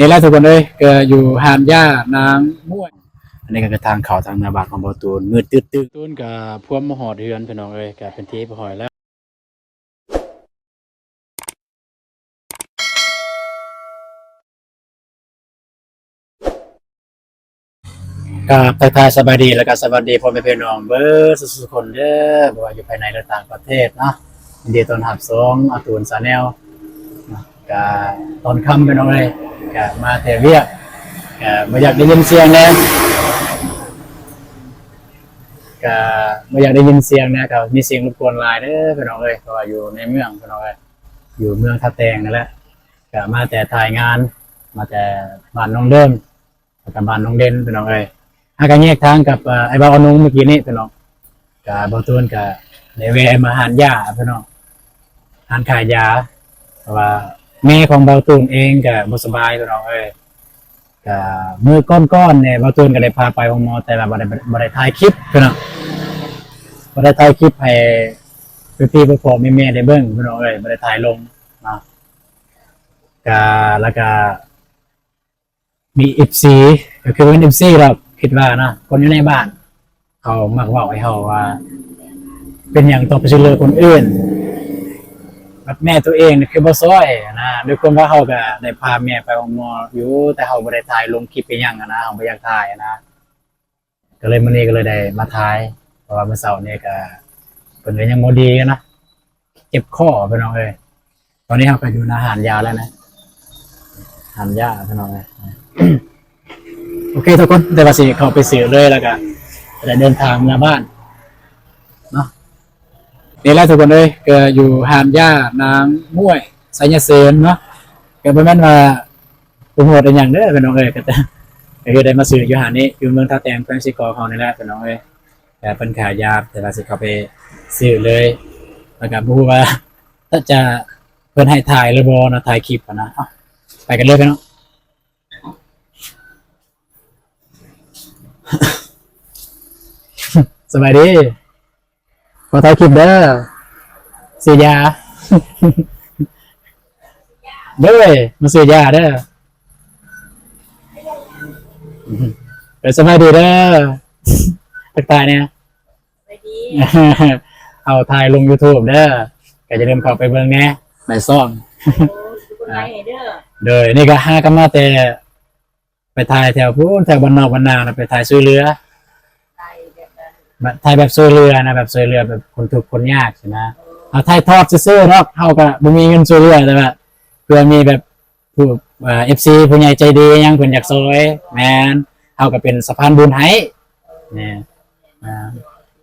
นี่แหละทุกคนเลยก็อยู่หาดย่านางม่วนอันนี้ก็คือทางเขาทางนาบากของบ่ตูนมืดตึ๊ดตูนกับพวกมหอดเฮือนพี่น้องเอ้ยก็เป็นที่พอหอยแล้วก็ทักทายสบายดีแล้วก็สวัสดีพ่อแม่พี่น้องเบิดสุกๆคนเด้อบ่ว่าอยู่ภายในหรือต่างประเทศเนาะยินดีต้อนรับสองอาตูนชาแนลก็ตอนค่ำพี่น้องเอ้ยก็มาแต่เวียกก็บ่อยากได้ยินเสียงแล้วก็ไม่อยากได้ยินเสียงนะครับมีเสียงรบกวนหลายเด้อพี่น้องเอ้ยเพราะว่าอยู่ในเมืองพี่น้องเอ้ยอยู่เมืองท่าแตงนั่นแหละก็มาแต่ถ่ายงานมาแต่บ้านน้องเดิมกับบ้านน้องเด่นพี่น้องเอ้ยหากันแยกทางกับไอ้บ่าวนุ่งเมื่อกี้นี้พี่น้องก็บ่ตูนก็ได้แวะมาหานยาพี่น้องหานขายยาเพราะว่าแม่ของบ่าวตูนเองก็บ่สบายพี่น้องเอ้ยก็มื้อก้อนๆเนี่ยบ่าวตูนก็ได้พาไปโรงหมอแต่ว่าบ่ได้ถ่ายคลิปพี่น้องบ่ได้ถ่ายคลิปให้พี่ๆพ่อๆแม่ๆได้เบิ่งพี่น้องเอ้ยบ่ได้ถ่ายลงนะก็แล้วก็มี FC ก็คือเป็น FC เราคิดว่านะคนอยู่ในบ้านเขามักเว้าให้เฮาว่าเป็นหยังต้องไปช่วยเหลือคนอื่นแบบแม่ตัวเองนี่คือบ่ซอยนะด้วยความว่าเฮาก็ได้พาแม่ไปโรงหมออยู่แต่เฮาบ่ได้ถ่ายลงคลิปไปหยังนะเฮาบ่อยากถ่ายนะก็เลยมื้อนี้ก็เลยได้มาถ่ายเพราะว่าเมื่อเช้านี้ก็เพิ่นก็ยังบ่ดีนะเจ็บคอพี่น้องเอ้ยตอนนี้เฮาก็อยู่ในหาดยาแล้วนะหาดยาพี่น้องเอ้ย โอเคทุกคนเดี๋ยวเราสิเข้าไปซื้อเลยแล้วก็จะเดินทางมาบ้านเนาะนี่แหละทุกคนเลยก็อยู่หาดย่านางม่วยไสยเสนเนาะก็บ่แม่นว่าโปรโมทอีหยังเด้อพี่น้องเอ้ยก็คือได้มาซื้ออยู่หาดนี้อยู่เมืองท่าแตงแขวงสิกอเขานี่แหละพี่น้องเอ้ยแต่เพิ่นขายยาแต่ว่าสิเข้าไปซื้อเลยแล้วก็บ่ฮู้ว่าถ้าจะเพิ่นให้ถ่ายหรือบ่นะถ่ายคลิปนะไปกันเลยพี่น้องสบายดีขอถ่ายคลิปเด้อซื้อยาเด้อมาซื้อยาเด้อสบายดีเด้อทักทายเนี่ยเอาถ่ายลง YouTube เด้อก็จะเริ่มเข้าไปเบิ่งแหน่ในซ่องเด้อนี่ก็หากันมาแต่ไปถ่ายแถวพู้นแถวบ้านนอกบ้านนาไปถ่ายช่วยเหลือถ่ายแบบช่วยเหลือนะแบบช่วยเหลือแบบคนทุกข์คนยากใช่ไหมเอาถ่ายทอดซื่อๆเนาะเฮาก็บ่มีเงินช่วยเหลือแต่ว่าเพื่อมีแบบผู้FC ผู้ใหญ่ใจดียังเพิ่นอยากช่วยแม่นเฮาก็เป็นสะพานบุญให้นี่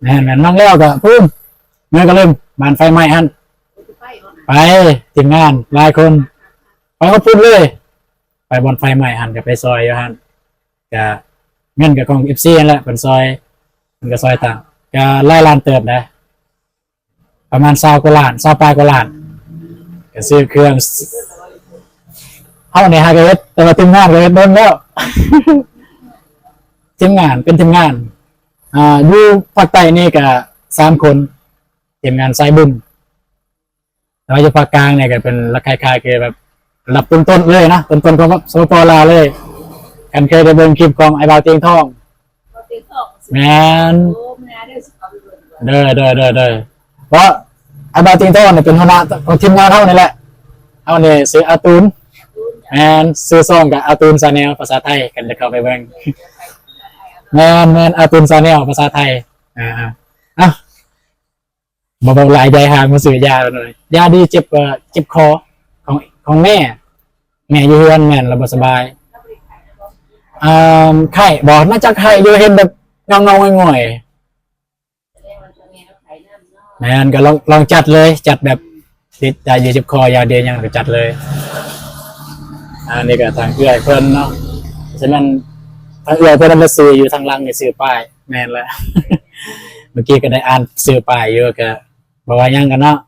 แม่นนั่งแล้วก็พุ่มเมื่อก็เริ่มบ้านไฟไหม้หั่นไปทีมงานหลายคนไปเขาพุ่มเลยไปบอนไฟไหม้หั่นก็ไปซอยอยู่หั่นก็เงินก็ของ FC นั่นแหละเพิ่นซอยมันก็ซอยต่างก็ไล่ล้านเติบนะประมาณ20 กว่าล้าน20 ปลายกว่าล้านก็ซื้อเครื่องเอาในฮาเกตแต่ว่าทีมงานก็เฮ็ดโดนแล้วทีมงานเป็นทีมงานอยู่ภาคใต้นี่ก็3 คนทีมงานสายบุญแต่ว่าอยู่ภาคกลางเนี่ยก็เป็นราคาคือแบบรับต้นๆเลยนะต้นๆของสปป.ลาวเลยกันเคยได้เบิ่งคลิปของไอ้บ่าวเตียงทองแมนเด้อเพราะอาบาติงโต้เนี่ยเป็นหัวหน้าของทีมงานเท่านี่แหละเอาเนี่ยซื้ออาตูนแมนซื้อซองกับอาตูนซาเนลภาษาไทยกันจะเข้าไปเบิ่งแมนอาตูนซาเนลภาษาไทยเบาๆหลายใจหางมาซื้อยาหน่อยยาดีเจ็บคอของแม่อยู่เฮือนแม่นระบบสบายไข่บอกน่าจะไข่อยู่เห็นแบบเงาง่อยแม่นก็ลองจัดเลยจัดแบบติดยาเจ็บคอยาเดียวยังก็จัดเลยนี่ก็ทางเอื้อยเพิ่นเนาะฉะนั้นทางเอื้อยเพิ่นมาซื้ออยู่ทางหลังนี่ซื้อป้ายแม่นแล้วเมื่อกี้ก็ได้อ่านซื้อป้ายอยู่ก็บ่ว่ายังกันเนาะ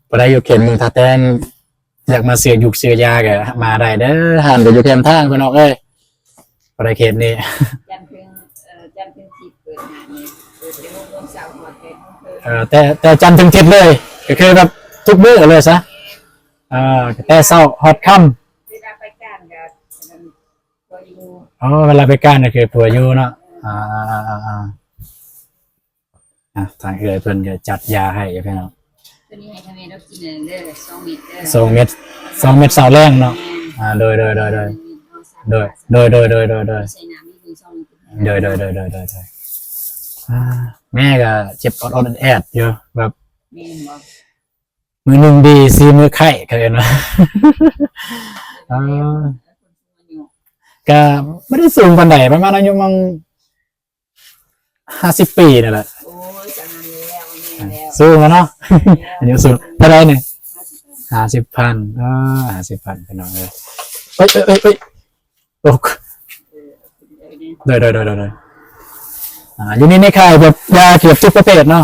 บ่ได้อยู่เขตเมืองท่าแตงอยากมาซื้อยุกซื้อยาก็มาได้เด้อหันก็อยู่แคมทางพี่น้องเอ้ยบ่ได้เขตนี้จันทร์ถึง10เปิดงานนี่เปิดเป็นโมงเช้าฮอดแต่จันทร์ถึง10เลยก็คือแบบทุกมื้อเลยซะแต่เช้าฮอดค่ำ อ๋อเวลาไปก้านก็คือผัวอยู่เนาะทางเอื้อยเพิ่นก็จัดยาให้พี่น้องตัวนี้ให้ทำเองเรากินเด้อ2 เม็ดเด้อ2 เม็ดเสาแรงเนาะโดยใส่น้ำนิดนึง2 เม็ดโดยแม่ก็เจ็บอดแอดอยู่แบบ แม่นบ่ มือหนึ่งดีซีมือไข่เคยนะก็ไม่ได้สูงปานใดประมาณอายุมัง50 ปีนั่นแหละ โอ้ยจังนั้นแล้วแม่แล้ว สูงแล้วเนาะอายุสูงเท่าไรเนี่ย50,000 50,000เป็นน้องเลยเอ้ยตกโดยอยู่นี่ในค่ายแบบยาเก็บทุกประเภทเนาะ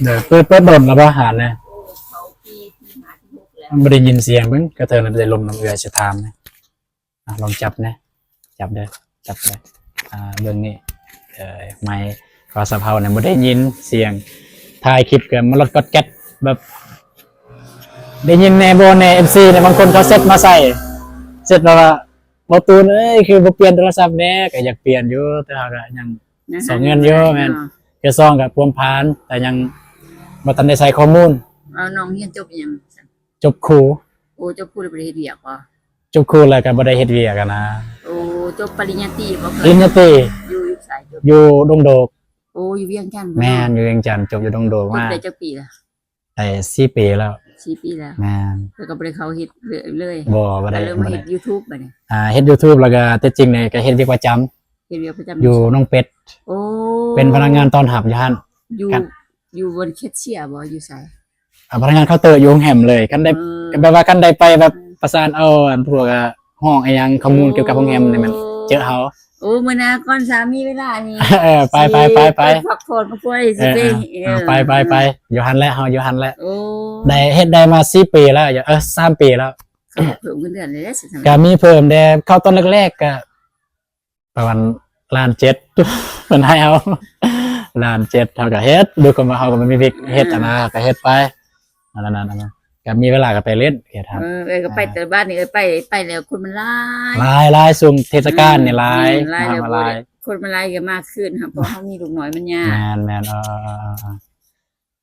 เดี๋ยวเปิดดนแล้วอาหารเนี่ยเขาที่มาที่6แล้วไม่ได้ยินเสียงเพิ่งกระเทินได้ลมน้ำเอือจะทามนะลองจับนะจับเลยเรื่องนี้ไม้คอสะเพาเนี่ยไม่ได้ยินเสียงถ่ายคลิปกับมรดกแก๊สแบบได้ยินในโบในMCเนี่ยบางคนเขาเซตมาใส่เสร็จแล้วบอตูนคือบ่เปลี่ยนโทรศัพท์แน่ก็อยากเปลี่ยนอยู่แต่ก็ยังส่งเงินเยอะแม่นก็ซ่องกับพวงพานแต่ยังบ่ทันได้ใส่ข้อมูลเอาน้องเรียนจบหยังจบครูโอ้จบครูแล้วบ่ได้เฮ็ดเวียกบ่จบครูแล้วก็บ่ได้เฮ็ดเวียกกันนะโอ้จบปริญญาตรีบ่ปริญญาตรีอยู่สายจบอยู่ดงโดกโอ้อยู่เวียงจันทน์แม่นอยู่เวียงจันทน์จบอยู่ดงโดกมาได้จักปีล่ะได้4 ปีแล้ว4 ปีแล้วแม่นแล้วก็บ่ได้เข้าเฮ็ดเลยบ่ได้เริ่มเฮ็ด YouTube บัดนี้เฮ็ด YouTube แล้วก็แต่จริงเนี่ยก็เฮ็ดเวียกประจำเฮ็ดเวียกประจำอยู่น้องเป็ดโอ้เป็นพนักงานต้อนรับอยู่หั่นอยู่บนแคชเชียร์บ่อยู่ไสพนักงานเคาน์เตอร์อยู่โรงแรมเลยคันได้แบบว่าคันได้ไปแบบประสานเอาอันพวกห้องไอ้ยังข้อมูลเกี่ยวกับโรงแรมนี่มันเจอเฮาโอ้มื้อหน้าก่อนสามีเวลานี่ไปพักผ่อนป่วยสิไปอยู่หั่นแล้วเฮาอยู่หั่นแล้วโอ้ได้เฮ็ดได้มา4 ปีแล้ว3 ปีแล้วเพิ่มเงินเดือนเลยได้สิก็มีเพิ่มแต่เข้าตอนแรกๆก็ประมาณ1.7 ล้านเพิ่นให้เอา1.7 ล้านเฮาก็เฮ็ดดูคนว่าเฮาก็มีวิกเฮ็ดนะก็เฮ็ดไปนั่นก็มีเวลาก็ไปเล่นเฮ็ดครับก็ไปแต่บ้านนี่ไปแล้วคนมันหลายช่วงเทศกาลนี่หลายคนมันหลายก็มากขึ้นครับเพราะเฮามีลูกน้อยมันยากแม่น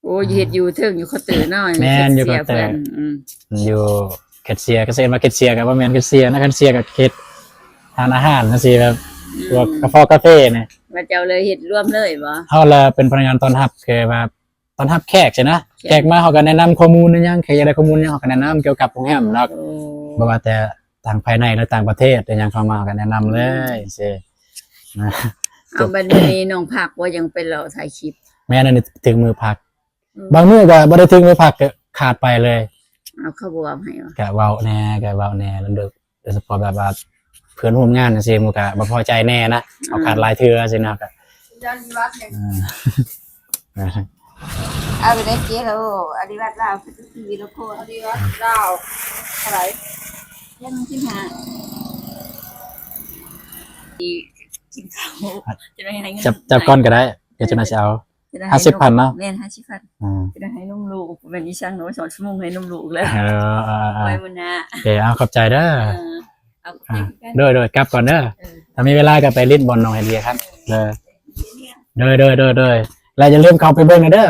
โอ้เฮ็ดอยู่เทิงอยู่เขาตื่นน้อยแม่นอยู่ก็แต่อยู่แคชเชียร์ก็เซ็นมาแคชเชียร์ก็บ่แม่นแคชเชียร์นะแคชเชียร์ก็เฮ็ดทานอาหารจังซี่แบบพวกกาแฟนี่ว่าเจ้าเลยเฮ็ดร่วมเลยบ่เฮาละเป็นพนักงานต้อนรับคือว่าต้อนรับแขกใช่นะแขกมาเฮาก็แนะนำข้อมูลนั่นยังใครอยากได้ข้อมูลยังเฮาก็แนะนำเกี่ยวกับโรงแรมเนาะบ่ว่าแต่ต่างภายในหรือต่างประเทศแต่ยังเข้ามาก็แนะนำเลยซินะเอาบัดนี้น้องพักว่ายังเป็นเราถ่ายคลิปแม่นั่นถึงมือพักบางมื้อก็บ่ได้ถึงมือพักก็ขาดไปเลยเอาเขาบ่ว่าให้ว่าก็เว้าแน่แล้วโดยเฉพาะแบบว่าเพื่อนร่วมงานจังซี่มันก็บ่พอใจแน่นะเอาขาดหลายเทื่อจังซี่นะก็ย้อนวัดเนี่ยเอาไปได้เจ๊แล้วอธิวัตรลาวทีวีแล้วโคอธิวัตรลาวเท่าไหร่ยังกินหากินข้าวจะได้ให้เงินจับก้อนก็ได้เดี๋ยวจะน่าจะเอา50,000เนาะแม่น50,000จะได้ให้นมลูกเป็นอีช่างเนาะ2 ชั่วโมงให้นมลูกแล้วไว้มื้อหน้าโอเคเอาขอบใจเด้อโดยกลับก่อนเด้อถ้ามีเวลาก็ไปเล่นบอลน้องไอเดียครับโดยแล้วอย่าลืมเข้าไปเบิ่งนะเด้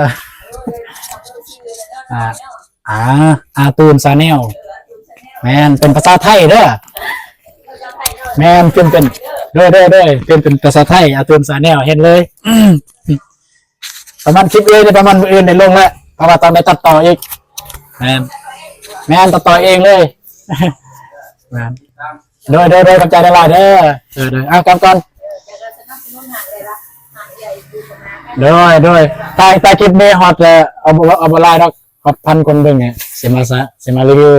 อตูนซาแนลแม่นเป็นภาษาไทยเด้อแม่นเป็นเป็นภาษาไทยตูนซาแนลเห็นเลยประมาณคลิปเลยประมาณมื้ออื่นได้ลงแล้วเพราะว่าตอนได้ตัดต่ออีกแม่นตัดต่อเองเลยแม่นโดยกำใจได้หลายเด้อเอากลับก่อนโดยตายคลิปนี้ฮอตเลยเอาบ่ไล่ดอกฮอต1,000 คนเบิ่งเนี่ยสิมารีวิว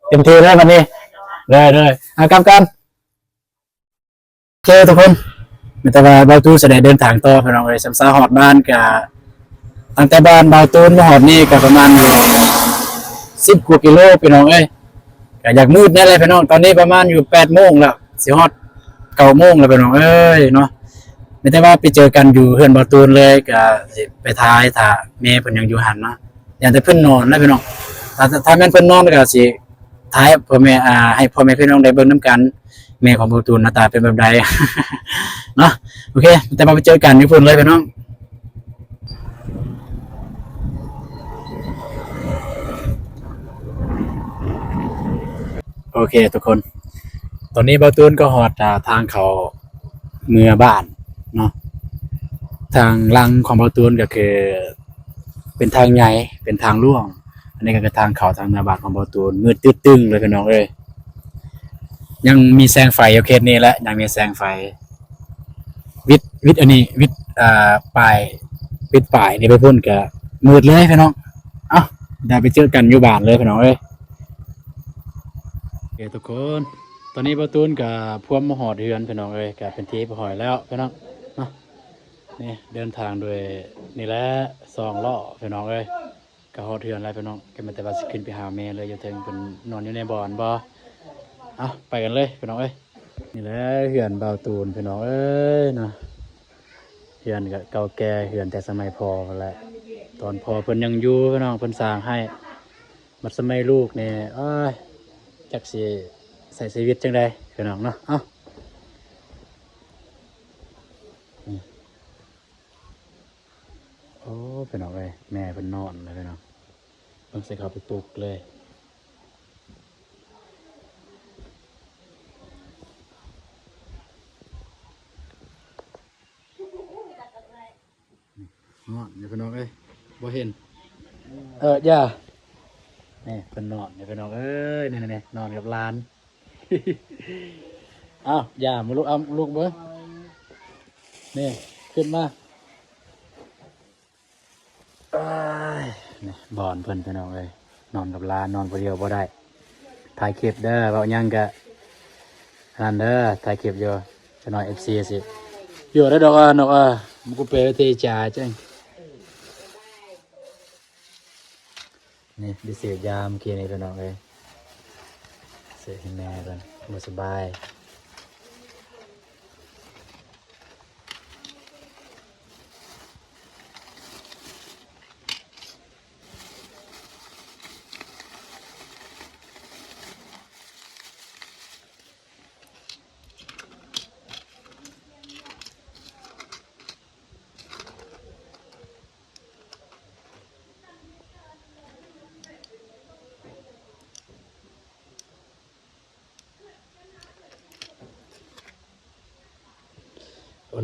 เต็มที่เลยวันนี้โดยเอากลับกันทุกคนมีแต่ว่าเบาตูนจะได้เดินทางต่อพี่น้องเอ้ยซ้ำฮอดบ้านก็ตั้งแต่บ้านเบาตูนมาฮอดนี่ก็ประมาณ10 กว่ากิโลพี่น้องเอ้ยก็อยากมืดแน่เลยพี่น้องตอนนี้ประมาณอยู่8 โมงแล้วสิฮอด9 โมงแล้วพี่น้องเอ้ยเนาะไม่ได้ว่าไปเจอกันอยู่เฮือนบ่ตูนเลยก็สิไปท้ายถ้าแม่เพิ่นยังอยู่หั่นเนาะอย่างแต่เพิ่นนอนนะพี่น้องถ้าแม่นเพิ่นนอนก็สิท้ายพ่อแม่ให้พ่อแม่พี่น้องได้เบิ่งนำกัน แม่ของประตูหน้าตาเป็นแบบใด เนาะโอเคแต่มาไปเจอกันที่พุ่นเลยพี่น้องโอเคทุกคนตอนนี้ประตูนก็หอดทางเขาเมืองบ้านเนาะทางลังของประตูนก็คือเป็นทางใหญ่เป็นทางล่วงอันนี้ก็คือทางเขาทางเมืองบ้านของประตูนมืดตึ้งเลยพี่น้องเลยยังมีแสงไฟอยู่เขตนี้แหละยังมีแสงไฟวิทย์อันนี้วิทย์ปลายวิทย์ปลายนี่ไปพ่นกับมืดเลยพี่น้องเอ้าได้ไปเจอกันอยู่บ้านเลยพี่น้องเอ้ยโอเคทุกคนตอนนี้ประตูนกับพวมมาหอดเฮือนพี่น้องเอ้ยกับเป็นทีประหอยแล้วพี่น้องเนาะนี่เดินทางโดยนี่แหละ2 ล้อพี่น้องเอ้ยกับหอดเฮือนอะไรพี่น้องก็มาแต่ว่าสิขึ้นไปหาแม่เลยอยู่ถึงเป็นนอนอยู่ในบ่อนบ่เอาไปกันเลยพี่น้องเอ้ยนี่แหละเฮือนเบาตูนพี่น้องเอ้ยเนาะเฮือนก็เก่าแก่เฮือนแต่สมัยพ่อแหละตอนพ่อเพิ่นยังอยู่พี่น้องเพิ่นสร้างให้บัดสมัยลูกนี่อ้ายจักสิใส่ชีวิตจังได๋พี่น้องเนาะเอ้าโอ้พี่น้องเอ้ยแม่เพิ่นนอนเลยพี่น้องเพิ่นสิเข้าไปปลุกเลยนอนอยู่พี่น้องเอ้ยบ่เห็นย่านี่เป็นนอนนี่เป็นนอนเอ้ยนี่นอนกับหลาน อ้าวย่ามาลูกเอาลูกเบ้อนี่ขึ้นมาอ้ายนี่บอนเพิ่นพี่น้องเอ้ยนอนกับหลานนอนคนเดียวบ่ได้ถ่ายคลิปเด้อเว้าหยังกะนั่นเด้อถ่ายคลิปอยู่จะหน่อย FC สิอยู่ได้ดอกมันกูเปเทจ่าจังนี่ดิเสียยามเมื่อกี้นี่พี่น้องเอ้ยเสียให้แม่กันบ่สบาย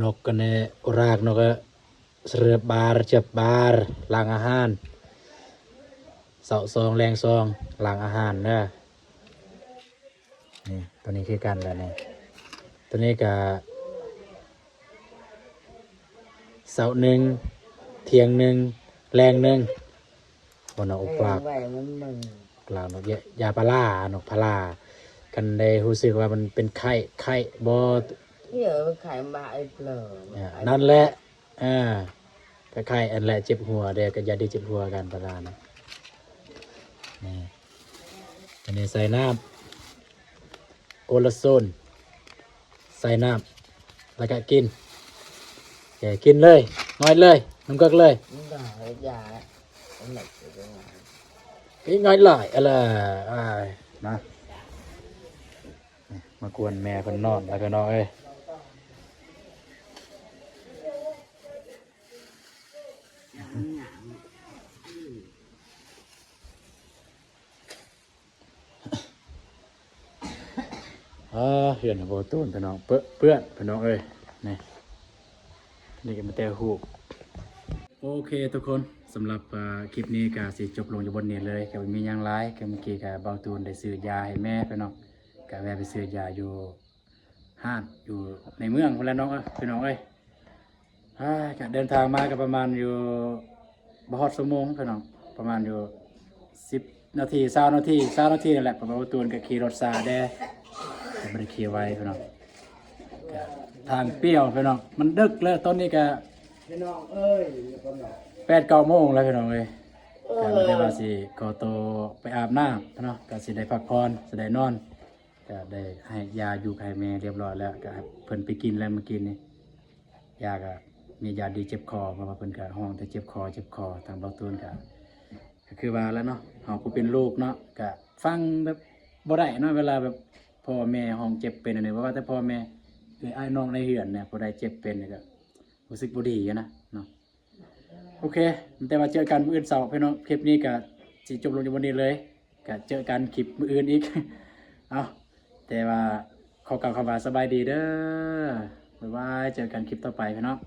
นกกันเนี่ยรากนกก็เสือบาร์จับบาร์ล้างอาหารเสาซองแรงซองล้างอาหารเด้อนี่ตัวนี้คือกันแล้วนี่ตัวนี้ก็เสาหนึ่งเทียงหนึ่งแรงหนึ่งวันนกปลากกลางนกยาปลานกพลากันได้รู้สึกว่ามันเป็นไข้บ่เดี๋ยวขายบาไอ้เปล่านั่นแหละไข้อันแหละเจ็บหัวเด็กก็อย่าได้เจ็บหัวกันประมาณนี่อันนี้ใส่น้ำโอลาโซนใส่น้ำแล้วก็กินแกกินเลยน้อยเลยน้ำก็เลยยาหนักกินง่ายเลยอะไรนะมากวนแม่เพิ่นนอนแล้วก็นอนเห็นโบตูนพี่น้องเปื้อนพี่น้องนี่ก็มาแต่หูโอเคทุกคนสำหรับคลิปนี้ก็สิจบลงอยู่บนนี้เลยก็มีอย่างไรก็เมื่อกี้ก็เบาตูนได้ซื้อยาให้แม่พี่น้องก็แม่ไปซื้อยาอยู่ห้างอยู่ในเมืองคนละน้องพี่น้องก็เดินทางมาก็ประมาณอยู่บ่ฮอดชั่วโมงพี่น้องประมาณอยู่10 นาที20 นาที20 นาทีนั่นแหละเพราะว่าเบาตูนก็ขี่รถซาแดก็ไม่ได้ขี่ไว้พี่น้องทางเปรี้ยวพี่น้องมันดึกแล้วตอนนี้ก็พี่น้อง8-9 โมงแล้วพี่น้องก็ไม่ได้ว่าสิขอตัวไปอาบน้ำพี่น้องก็สิได้พักผ่อนสิได้นอนก็ได้ให้ยาอยู่ไข่แม่เรียบร้อยแล้วก็เพิ่นไปกินแล้วเมื่อกี้นี่ยาก็มียาดีเจ็บคอเพราะว่าเพิ่นก็ห้องแต่เจ็บคอทางเบาตูนก็คือว่าแล้วเนาะเฮาผู้เป็นลูกเนาะก็ฟังแบบบ่ได้เนาะเวลาแบบพ่อ พ่อแม่ห้องเจ็บเป็นอันนี้ว่าแต่พ่อแม่ไอ้ายน้องในเหือนเนี่ยผู้ใดเจ็บเป็นเนี่ยก็รู้สึกบ่ดีอยู่นะเนาะโอเคแต่ว่าเจอกันมื้ออื่นเสาร์พี่น้องคลิปนี้ก็สิจบลงอยู่วันนี้เลยก็เจอกันคลิปมื้ออื่นอีก เอาแต่ว่าขอกล่าวคำว่าสบายดีเด้อบ๊ายบายเจอกันคลิปต่อไปพี่น้อง